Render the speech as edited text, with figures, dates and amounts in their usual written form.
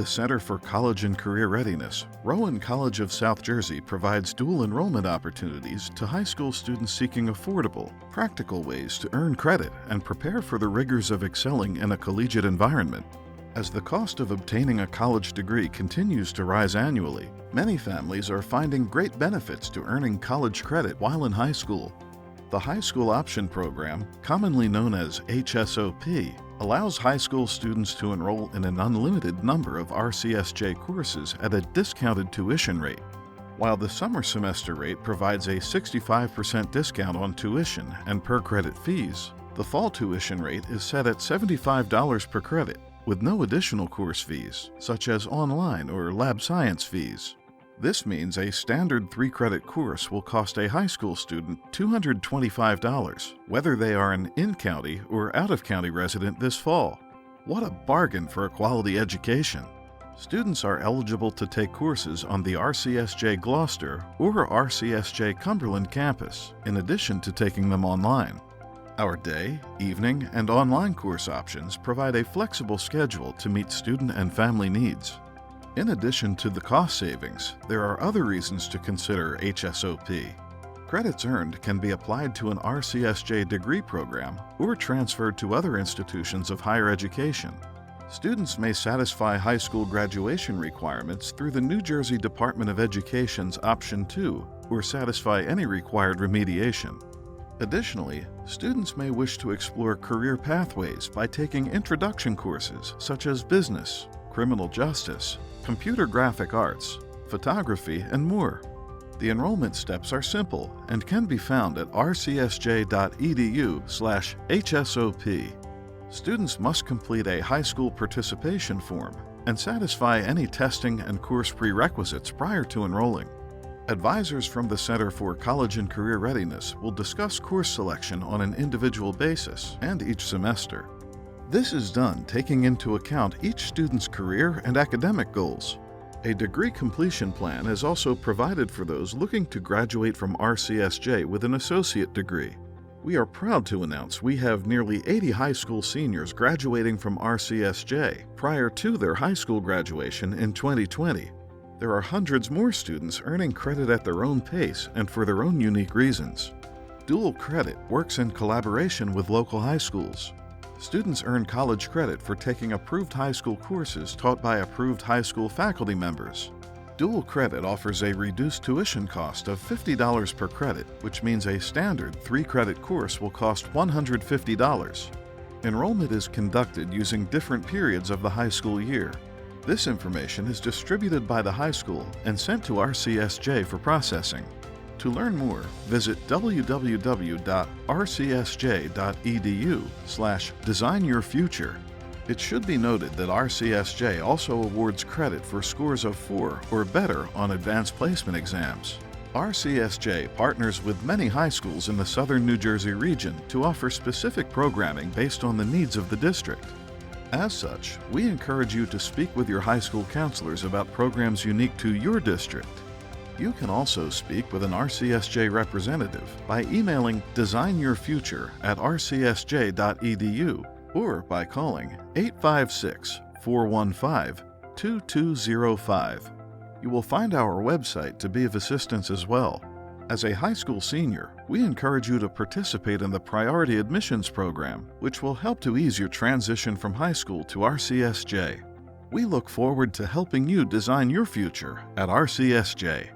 the Center for College and Career Readiness, Rowan College of South Jersey provides dual enrollment opportunities to high school students seeking affordable, practical ways to earn credit and prepare for the rigors of excelling in a collegiate environment. As the cost of obtaining a college degree continues to rise annually, many families are finding great benefits to earning college credit while in high school. The High School Option Program, commonly known as HSOP, allows high school students to enroll in an unlimited number of RCSJ courses at a discounted tuition rate. While the summer semester rate provides a 65% discount on tuition and per credit fees, the fall tuition rate is set at $75 per credit, with no additional course fees, such as online or lab science fees. This means a standard 3-credit course will cost a high school student $225, whether they are an in-county or out-of-county resident this fall. What a bargain for a quality education! Students are eligible to take courses on the RCSJ Gloucester or RCSJ Cumberland campus, in addition to taking them online. Our day, evening, and online course options provide a flexible schedule to meet student and family needs. In addition to the cost savings, there are other reasons to consider HSOP. Credits earned can be applied to an RCSJ degree program or transferred to other institutions of higher education. Students may satisfy high school graduation requirements through the New Jersey Department of Education's Option 2 or satisfy any required remediation. Additionally, students may wish to explore career pathways by taking introduction courses such as business, criminal justice, computer graphic arts, photography, and more. The enrollment steps are simple and can be found at rcsj.edu/HSOP. Students must complete a high school participation form and satisfy any testing and course prerequisites prior to enrolling. Advisors from the Center for College and Career Readiness will discuss course selection on an individual basis and each semester. This is done taking into account each student's career and academic goals. A degree completion plan is also provided for those looking to graduate from RCSJ with an associate degree. We are proud to announce we have nearly 80 high school seniors graduating from RCSJ prior to their high school graduation in 2020. There are hundreds more students earning credit at their own pace and for their own unique reasons. Dual credit works in collaboration with local high schools. Students earn college credit for taking approved high school courses taught by approved high school faculty members. Dual credit offers a reduced tuition cost of $50 per credit, which means a standard 3-credit course will cost $150. Enrollment is conducted using different periods of the high school year. This information is distributed by the high school and sent to RCSJ for processing. To learn more, visit www.rcsj.edu/designyourfuture. It should be noted that RCSJ also awards credit for scores of 4 or better on advanced placement exams. RCSJ partners with many high schools in the southern New Jersey region to offer specific programming based on the needs of the district. As such, we encourage you to speak with your high school counselors about programs unique to your district. You can also speak with an RCSJ representative by emailing designyourfuture@rcsj.edu or by calling 856-415-2205. You will find our website to be of assistance as well. As a high school senior, we encourage you to participate in the Priority Admissions Program, which will help to ease your transition from high school to RCSJ. We look forward to helping you design your future at RCSJ.